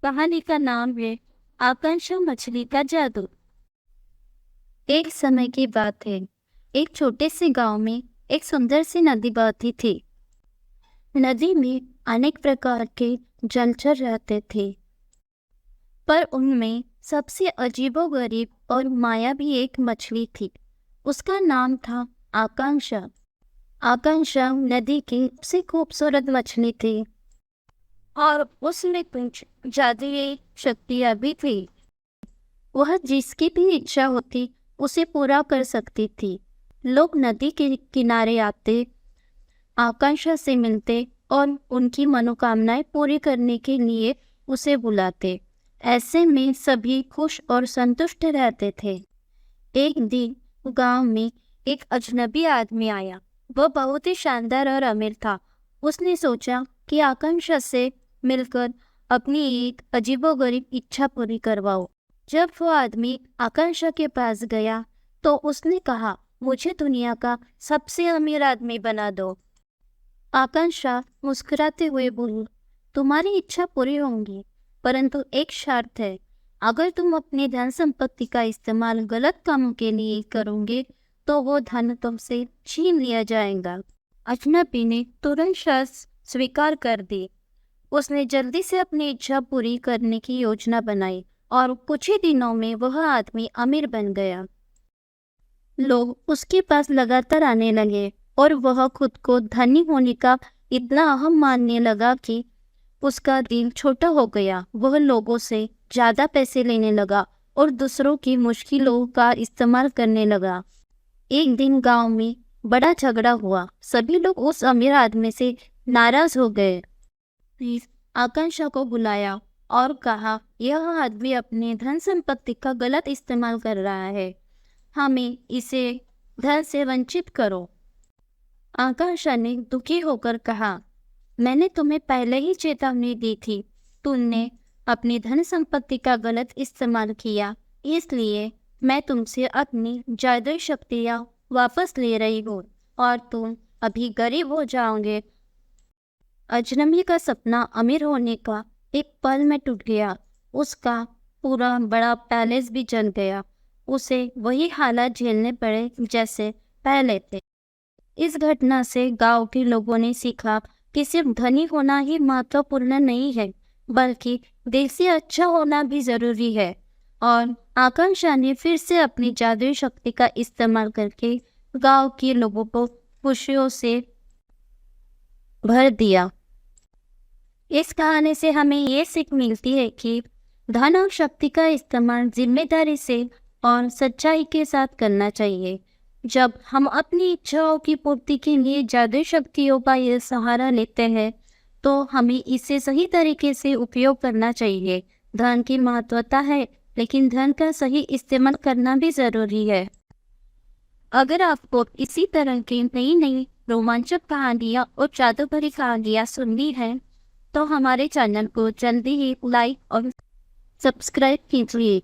कहानी का नाम है आकांक्षा मछली का जादू। एक समय की बात है। एक छोटे से गांव में एक सुंदर सी नदी बहती थी। नदी में अनेक प्रकार के जलचर रहते थे, पर उनमें सबसे अजीबोगरीब और मायावी एक मछली थी। उसका नाम था आकांक्षा। आकांक्षा नदी की सबसे खूबसूरत मछली थी और उसमें कुछ जादुई शक्तियां भी थी। वह जिसकी भी इच्छा होती उसे पूरा कर सकती थी। लोग नदी के किनारे आते, आकांक्षा से मिलते और उनकी मनोकामनाएं पूरी करने के लिए उसे बुलाते। ऐसे में सभी खुश और संतुष्ट रहते थे। एक दिन गांव में एक अजनबी आदमी आया। वह बहुत ही शानदार और अमीर था। उसने सोचा कि आकांक्षा से मिलकर अपनी एक अजीबोगरीब इच्छा पूरी करवाओ। जब वो आदमी आकांक्षा के पास गया तो उसने कहा, मुझे दुनिया का सबसे अमीर आदमी बना दो। आकांक्षा मुस्कुराते हुए बोली, तुम्हारी इच्छा पूरी होगी, परंतु एक शर्त है। अगर तुम अपनी धन संपत्ति का इस्तेमाल गलत कामों के लिए करोगे तो वो धन तुमसे छीन लिया जाएगा। अजनबी ने तुरंत शर्त स्वीकार कर दी। उसने जल्दी से अपनी इच्छा पूरी करने की योजना बनाई और कुछ ही दिनों में वह आदमी अमीर बन गया। लोग उसके पास लगातार आने लगे और वह खुद को धनी होने का इतना अहम मानने लगा कि उसका दिल छोटा हो गया। वह लोगों से ज्यादा पैसे लेने लगा और दूसरों की मुश्किलों का इस्तेमाल करने लगा। एक दिन गांव में बड़ा झगड़ा हुआ। सभी लोग उस अमीर आदमी से नाराज हो गए। आकांक्षा को बुलाया और कहा, यह आदमी अपने धन संपत्ति का गलत इस्तेमाल कर रहा है, हमें इसे धन से वंचित करो। आकांक्षा ने दुखी होकर कहा, मैंने तुम्हें पहले ही चेतावनी दी थी। तुमने अपनी धन संपत्ति का गलत इस्तेमाल किया, इसलिए मैं तुमसे अपनी जादुई शक्तियाँ वापस ले रही हूँ और तुम अभी गरीब हो जाओगे। अजनबी का सपना अमीर होने का एक पल में टूट गया। उसका पूरा बड़ा पैलेस भी जल गया। उसे वही हालात झेलने पड़े जैसे पहले थे। इस घटना से गांव के लोगों ने सीखा कि सिर्फ धनी होना ही महत्वपूर्ण नहीं है, बल्कि दिल से अच्छा होना भी जरूरी है। और आकांक्षा ने फिर से अपनी जादुई शक्ति का इस्तेमाल करके गांव के लोगों को खुशियों से भर दिया। इस कहानी से हमें ये सीख मिलती है कि धन और शक्ति का इस्तेमाल जिम्मेदारी से और सच्चाई के साथ करना चाहिए। जब हम अपनी इच्छाओं की पूर्ति के लिए जादुई शक्तियों का ये सहारा लेते हैं तो हमें इसे सही तरीके से उपयोग करना चाहिए। धन की महत्वता है, लेकिन धन का सही इस्तेमाल करना भी जरूरी है। अगर आपको इसी तरह की नई नई रोमांचक कहानियाँ और जादू भरी कहानियाँ सुननी है तो हमारे चैनल को जल्दी ही लाइक और सब्सक्राइब कीजिए।